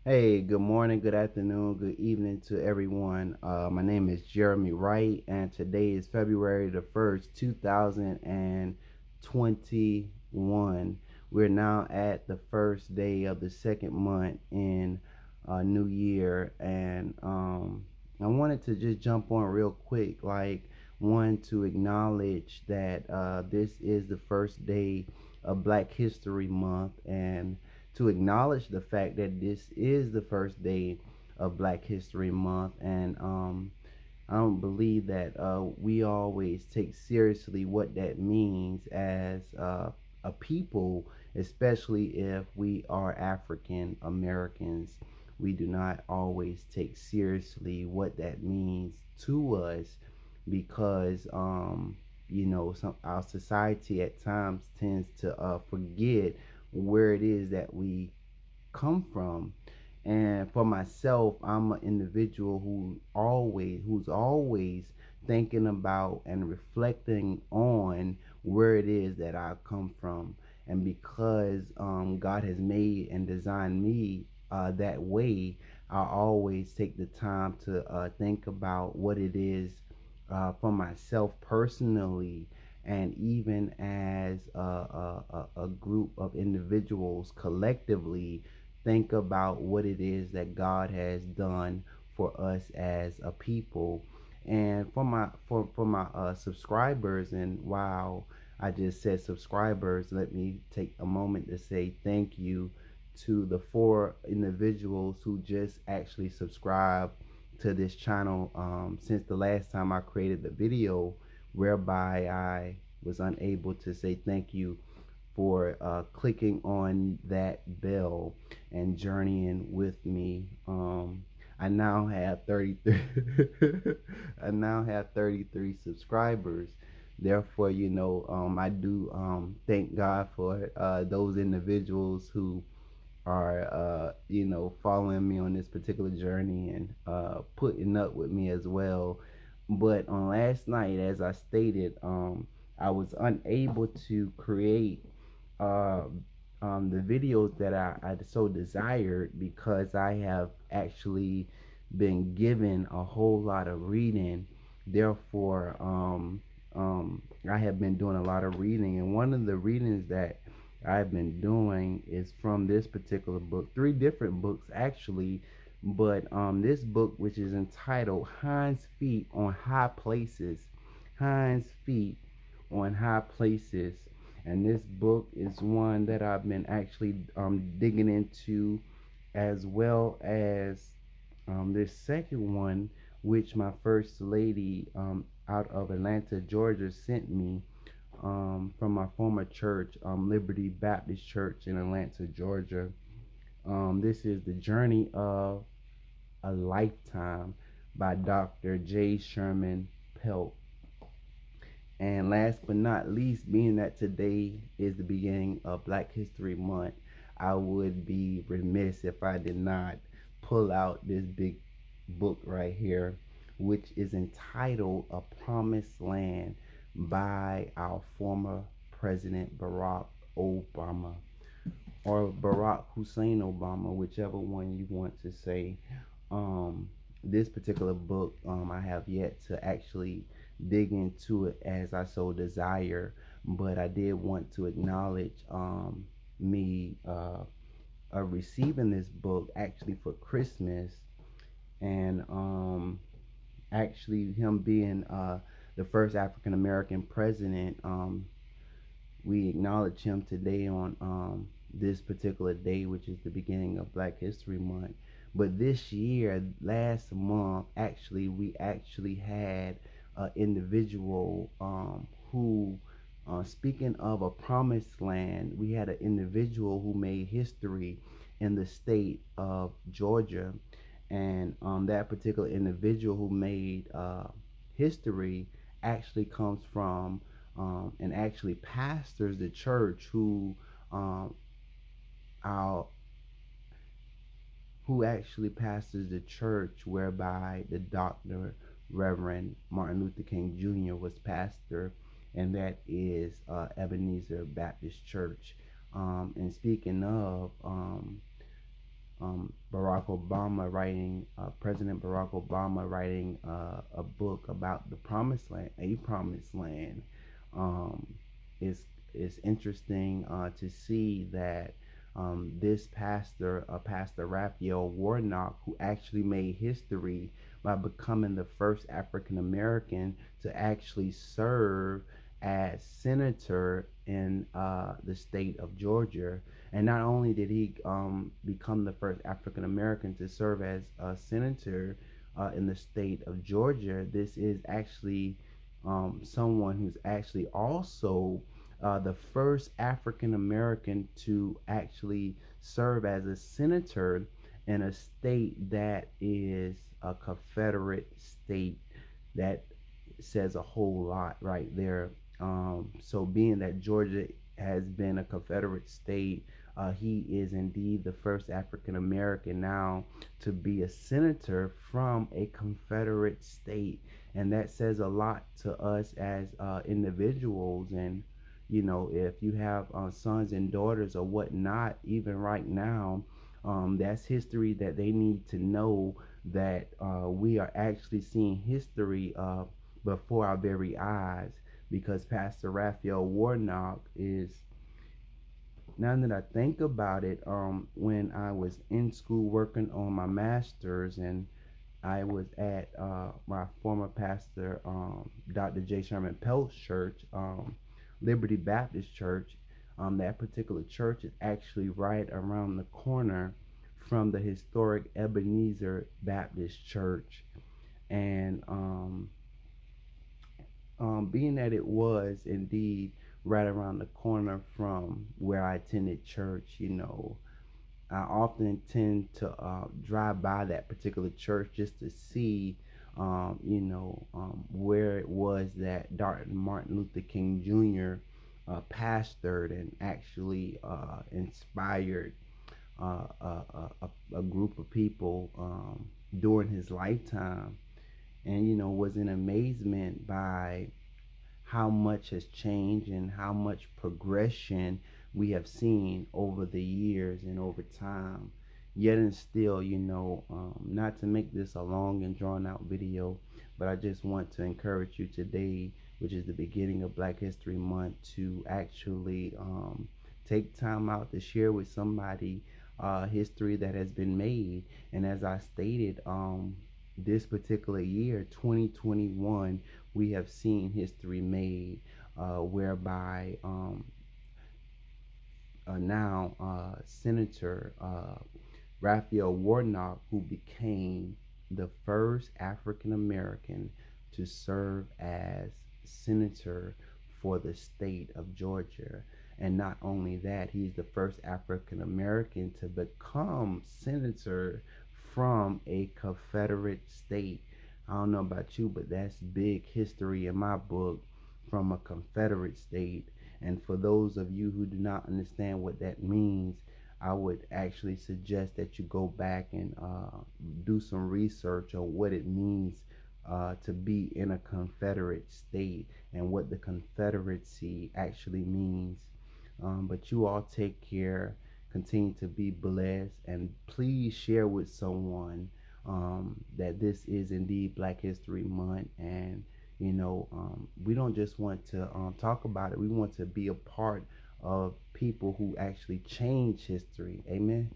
Hey, good morning, good afternoon, good evening to everyone. My name is Jerrie'Me Wright, and today is February the 1st, 2021. We're now at the first day of the second month in New Year, and I wanted to just jump on real quick, one to acknowledge that this is the first day of Black History Month, and to acknowledge the fact that this is the first day of Black History Month, and I don't believe that we always take seriously what that means as a people, especially if we are African Americans. We do not always take seriously what that means to us because our society at times tends to forget where it is that we come from. And for myself, I'm an individual who's always thinking about and reflecting on where it is that I come from. And because God has made and designed me that way, I always take the time to think about what it is for myself personally, and even as a group of individuals collectively think about what it is that God has done for us as a people. And for my subscribers, and wow, I just said subscribers, let me take a moment to say thank you to the four individuals who just actually subscribed to this channel since the last time I created the video, whereby I was unable to say thank you for clicking on that bell and journeying with me. I now have 33 I now have 33 subscribers. Therefore, I do thank God for those individuals who are following me on this particular journey and putting up with me as well. But on last night, as I stated, I was unable to create uh, the videos that I so desired because I have actually been given a whole lot of reading. Therefore, I have been doing a lot of reading, and one of the readings that I've been doing is from this particular book, three different books actually, but this book, which is entitled Hind's Feet on High Places, Hind's Feet on High Places. And this book is one that I've been actually digging into, as well as this second one, which my first lady out of Atlanta, Georgia, sent me from my former church, Liberty Baptist Church in Atlanta, Georgia. This is The Journey of a Lifetime by Dr. J. Sherman Pelt. And last but not least, being that today is the beginning of Black History Month, I would be remiss if I did not pull out this big book right here, which is entitled A Promised Land by our former President Barack Obama, or Barack Hussein Obama, whichever one you want to say. This particular book, I have yet to actually dig into it as I so desire, but I did want to acknowledge me receiving this book actually for Christmas, and actually him being the first African American president. We acknowledge him today on this particular day, which is the beginning of Black History Month. But this year, last month, actually, we actually had an individual who, speaking of a promised land, we had an individual who made history in the state of Georgia. And that particular individual who made history actually comes from and actually pastors the church um, our, who actually pastors the church whereby the Dr. Reverend Martin Luther King Jr. was pastor, and that is Ebenezer Baptist Church. And speaking of, President Barack Obama writing a book about the promised land, a promised land. Um, it's, it's interesting to see that this pastor, Pastor Raphael Warnock, who actually made history by becoming the first African American to actually serve as senator in the state of Georgia. And not only did he become the first African American to serve as a senator in the state of Georgia, this is actually someone who's actually also the first African American to actually serve as a senator in a state that is a Confederate state. That says a whole lot right there. So, being that Georgia has been a Confederate state, he is indeed the first African American now to be a senator from a Confederate state. And that says a lot to us as individuals. And, if you have sons and daughters or whatnot, even right now, that's history that they need to know that we are actually seeing history before our very eyes, because Pastor Raphael Warnock is, now that I think about it, when I was in school working on my master's, and I was at my former pastor, Dr. J. Sherman Pelt's church, Liberty Baptist Church. That particular church is actually right around the corner from the historic Ebenezer Baptist Church. And being that it was indeed right around the corner from where I attended church, I often tend to drive by that particular church just to see, where it was that Dr. Martin Luther King Jr. Pastored and actually inspired a group of people during his lifetime. And, was in amazement by how much has changed and how much progression we have seen over the years and over time. Yet and still, not to make this a long and drawn out video, but I just want to encourage you today, which is the beginning of Black History Month, to actually take time out to share with somebody history that has been made. And as I stated, this particular year, 2021, we have seen history made, whereby now Senator Raphael Warnock, who became the first African American to serve as senator for the state of Georgia. And not only that, he's the first African American to become senator from a Confederate state. I don't know about you, but that's big history in my book, from a Confederate state. And for those of you who do not understand what that means, I would actually suggest that you go back and do some research on what it means to be in a Confederate state and what the Confederacy actually means. But you all take care, continue to be blessed, and please share with someone that this is indeed Black History Month. And we don't just want to talk about it, we want to be a part of people who actually change history. Amen.